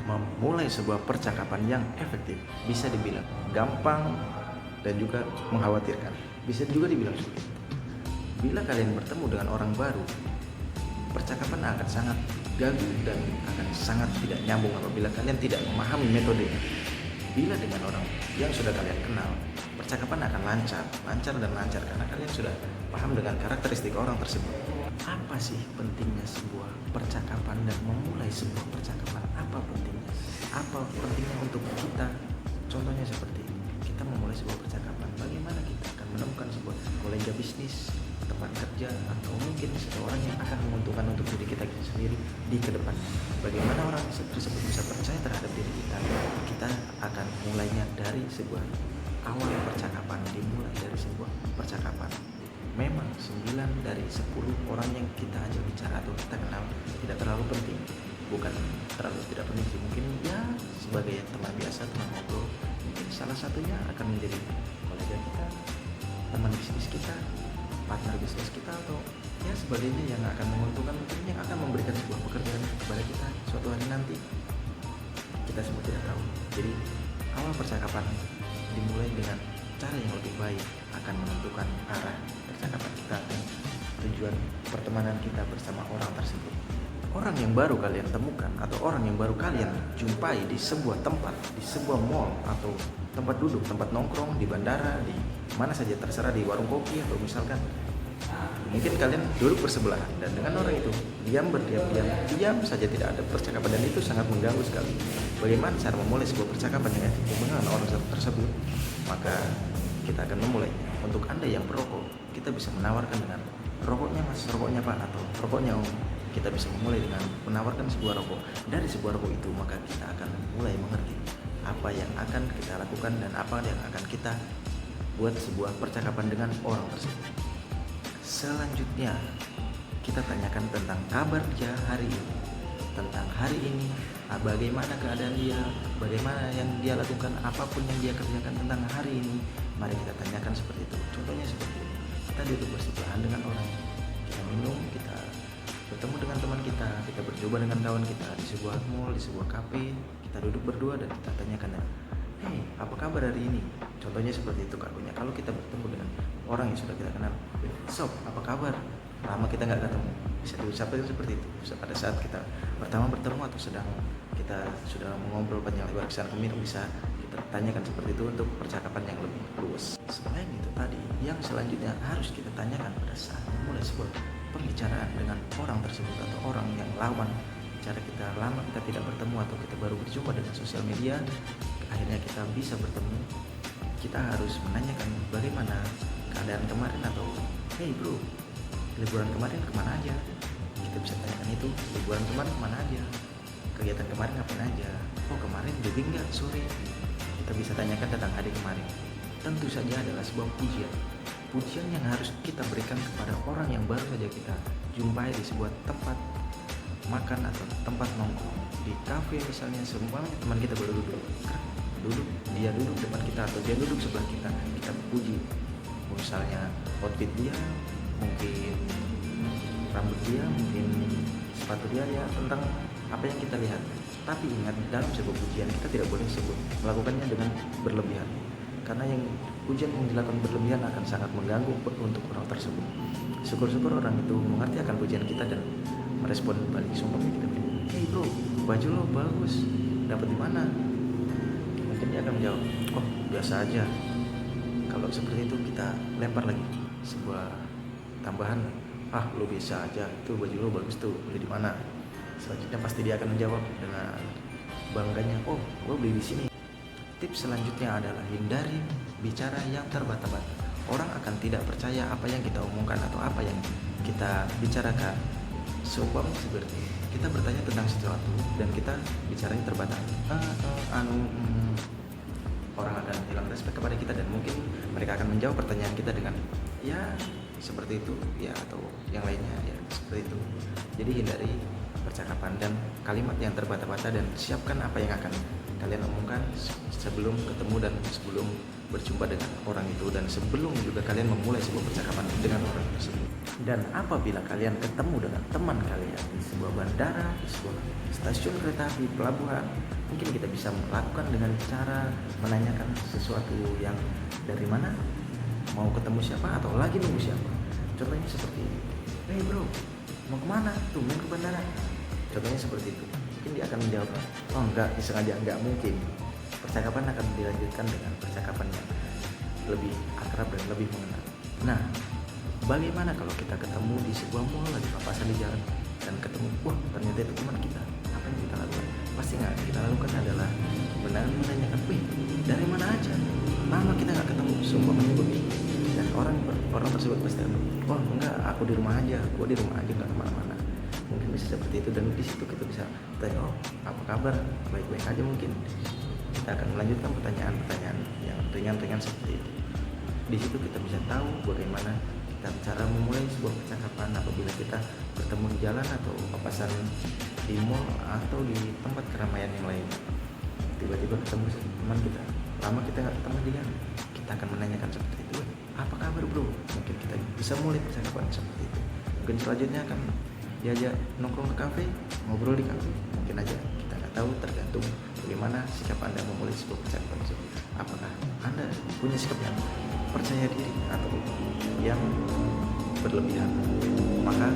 memulai sebuah percakapan yang efektif bisa dibilang gampang dan juga mengkhawatirkan. Bisa juga dibilang sulit. Bila kalian bertemu dengan orang baru, percakapan akan sangat gagu dan akan sangat tidak nyambung apabila kalian tidak memahami metodenya. Bila dengan orang yang sudah kalian kenal, percakapan akan lancar dan lancar karena kalian sudah paham dengan karakteristik orang tersebut. Apa sih pentingnya sebuah percakapan dan memulai sebuah percakapan? Apa pentingnya? Apa pentingnya untuk kita? Contohnya seperti ini. Kita memulai sebuah percakapan, bagaimana kita akan menemukan sebuah kolega bisnis, tempat kerja, atau mungkin seseorang yang akan menguntungkan untuk diri kita sendiri di kedepan. Bagaimana orang tersebut bisa percaya terhadap diri kita? Kita akan mulainya dari sebuah awal percakapan, dimulai dari sebuah percakapan. Memang 9 dari 10 orang yang kita ajak bicara atau kita kenal tidak terlalu penting, bukan terlalu tidak penting sih, mungkin ya sebagai teman biasa, teman ngobrol. Mungkin salah satunya akan menjadi kolega kita, teman bisnis kita, partner bisnis kita, atau ya sebagainya yang akan menguntungkan, mungkin yang akan memberikan sebuah pekerjaan kepada kita suatu hari nanti. Kita semua tidak tahu. Jadi awal percakapan dimulai dengan cara yang lebih baik akan menentukan arah percakapan kita dan tujuan pertemanan kita bersama orang tersebut. Orang yang baru kalian temukan atau orang yang baru kalian jumpai di sebuah tempat, di sebuah mall atau tempat duduk, tempat nongkrong, di bandara, di mana saja terserah, di warung kopi, atau misalkan mungkin kalian duduk bersebelahan dan dengan orang itu diam saja tidak ada percakapan, dan itu sangat mengganggu sekali. Bagaimana cara memulai sebuah percakapan yang efektif dengan orang tersebut? Maka kita akan memulai. Untuk Anda yang perokok, kita bisa menawarkan dengan rokoknya mas, rokoknya pak, atau rokoknya om. Kita bisa memulai dengan menawarkan sebuah rokok. Dari sebuah rokok itu maka kita akan mulai mengerti apa yang akan kita lakukan dan apa yang akan kita buat sebuah percakapan dengan orang tersebut. Selanjutnya kita tanyakan tentang kabar dia hari ini, tentang hari ini, bagaimana keadaan dia, bagaimana yang dia lakukan, apapun yang dia kerjakan tentang hari ini. Mari kita tanyakan seperti itu. Contohnya seperti ini, kita duduk bersebelahan dengan orang, kita minum, kita bertemu dengan teman kita berjumpa dengan kawan kita di sebuah mall, di sebuah kafe, kita duduk berdua dan kita tanyakan, hey, apa kabar hari ini? Contohnya seperti itu kakunya. Kalau kita bertemu dengan orang yang sudah kita kenal, sob, apa kabar? Lama kita nggak ketemu, bisa diucapkan seperti itu. Pada saat kita pertama bertemu atau sedang kita sudah mengobrol panjang lebar kesana kemari, bisa kita tanyakan seperti itu untuk percakapan yang lebih luas. Selain itu tadi, yang selanjutnya harus kita tanyakan pada saat memulai sebuah pembicaraan dengan orang tersebut atau orang yang lawan. Cara kita lama kita tidak bertemu atau kita baru berjumpa dengan sosial media, akhirnya kita bisa bertemu. Kita harus menanyakan bagaimana keadaan kemarin, atau hey bro, liburan kemarin kemana aja? Kita bisa tanyakan itu, liburan kemarin kemana aja? Kegiatan kemarin ngapain aja? Oh kemarin jogging nggak sore? Kita bisa tanyakan tentang hari kemarin. Tentu saja adalah sebuah pujian yang harus kita berikan kepada orang yang baru saja kita jumpai di sebuah tempat makan atau tempat nongkrong, di kafe misalnya. Semua teman kita baru dia duduk depan kita atau dia duduk sebelah kita puji, misalnya outfit dia, mungkin rambut dia, mungkin sepatu dia, ya tentang apa yang kita lihat. Tapi ingat, dalam sebuah pujian kita tidak boleh melakukannya dengan berlebihan, karena yang pujian yang dilakukan berlebihan akan sangat mengganggu untuk orang tersebut. Syukur-syukur orang itu mengerti akan pujian kita dan merespon balik. Sumpahnya kita bilang, hey bro, baju lo bagus, dapat di mana? Mungkin dia akan menjawab, oh biasa aja. Kalau seperti itu kita lempar lagi sebuah tambahan, ah lo biasa aja, itu baju lo bagus tuh, beli di mana? Selanjutnya pasti dia akan menjawab dengan bangganya, oh gue beli di sini. Tips selanjutnya adalah hindari bicara yang terbata-bata. Orang akan tidak percaya apa yang kita omongkan atau apa yang kita bicarakan. Seumpama seperti kita bertanya tentang sesuatu dan kita bicaranya terbatas, orang akan hilang respek kepada kita dan mungkin mereka akan menjawab pertanyaan kita dengan ya seperti itu ya, atau yang lainnya ya seperti itu. Jadi hindari percakapan dan kalimat yang terbata-bata, dan siapkan apa yang akan kalian omongkan sebelum ketemu dan sebelum berjumpa dengan orang itu, dan sebelum juga kalian memulai sebuah percakapan dengan orang tersebut. Dan apabila kalian ketemu dengan teman kalian di sebuah bandara, di sebuah stasiun kereta api, pelabuhan, mungkin kita bisa melakukan dengan cara menanyakan sesuatu yang dari mana, mau ketemu siapa, atau lagi nunggu siapa. Contohnya seperti, hey bro, mau kemana? Tuh, main ke bandara. Contohnya seperti itu. Mungkin dia akan menjawab, oh enggak, disengaja, enggak mungkin. Percakapan akan dilanjutkan dengan percakapan yang lebih akrab dan lebih mengenal. Nah, bagaimana kalau kita ketemu di sebuah mall, lagi papasan di jalan, dan ketemu, wah ternyata itu teman kita. Apa yang kita lakukan? Pasti nggak kita lakukan adalah benar menanyakan, wih dari mana aja? Lama kita nggak ketemu, sumpahnya begitu. Dan orang tersebut pasti akan, wah enggak, aku di rumah aja, nggak kemana-mana. Mungkin bisa seperti itu, dan di situ kita bisa tanya, oh apa kabar? Baik-baik aja mungkin. Kita akan melanjutkan pertanyaan-pertanyaan yang ringan-ringan seperti itu. Di situ kita bisa tahu bagaimana kita cara memulai sebuah percakapan apabila kita bertemu di jalan atau papasan di mall atau di tempat keramaian yang lain. Tiba-tiba ketemu teman kita, lama kita nggak ketemu dia, kita akan menanyakan seperti itu, apa kabar bro? Mungkin kita bisa mulai percakapan seperti itu. Mungkin selanjutnya akan diajak nongkrong ke kafe, ngobrol di kafe, mungkin aja, kita nggak tahu, tergantung bagaimana sikap Anda memulai sebuah percakapan tersebut. Apakah Anda punya sikap yang percaya diri atau yang berlebihan? Maka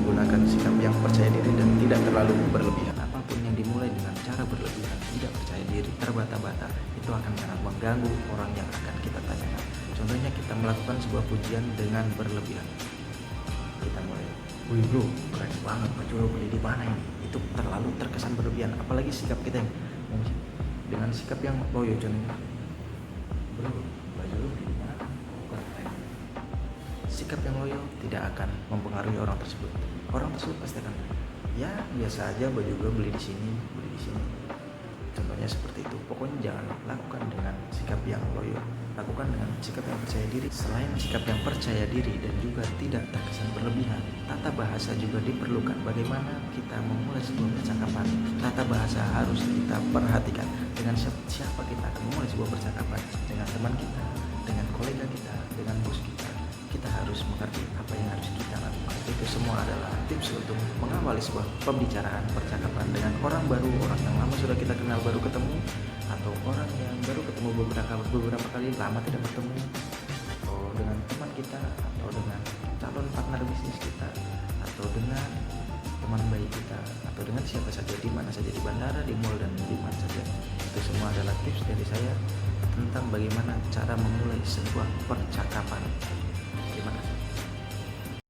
gunakan sikap yang percaya diri dan tidak terlalu berlebihan. Apapun yang dimulai dengan cara berlebihan, tidak percaya diri, terbata-bata, itu akan sangat mengganggu orang yang akan kita tanyakan. Contohnya kita melakukan sebuah pujian dengan berlebihan. Kita mulai, wih bro, keren banget, baju lo beli di mana ini? Itu terlalu terkesan berlebihan. Apalagi sikap kita yang dengan sikap yang loyo, contohnya, bro, baju lo beli di mana? Keren. Sikap yang loyo tidak akan mempengaruhi orang tersebut. Orang tersebut pasti akan, ya biasa aja, baju gue beli di sini. Contohnya seperti itu. Pokoknya jangan lakukan dengan sikap yang loyo, lakukan dengan sikap yang percaya diri. Selain sikap yang percaya diri dan juga tidak terkesan berlebihan, tata bahasa juga diperlukan. Bagaimana kita memulai sebuah percakapan, tata bahasa harus kita perhatikan. Dengan siapa kita akan memulai sebuah percakapan, dengan teman kita, dengan kolega kita, dengan bos kita. Kita harus mengerti apa yang harus kita lakukan. Itu semua adalah tips untuk mengawali sebuah pembicaraan, percakapan dengan orang baru, orang yang lama sudah kita kenal baru ketemu, atau orang yang baru ketemu beberapa kali lama tidak bertemu, atau dengan teman kita, atau dengan calon partner bisnis kita, atau dengan teman baik kita, atau dengan siapa saja, di mana saja, di bandara, di mall, dan di mana saja. Itu semua adalah tips dari saya tentang bagaimana cara memulai sebuah percakapan.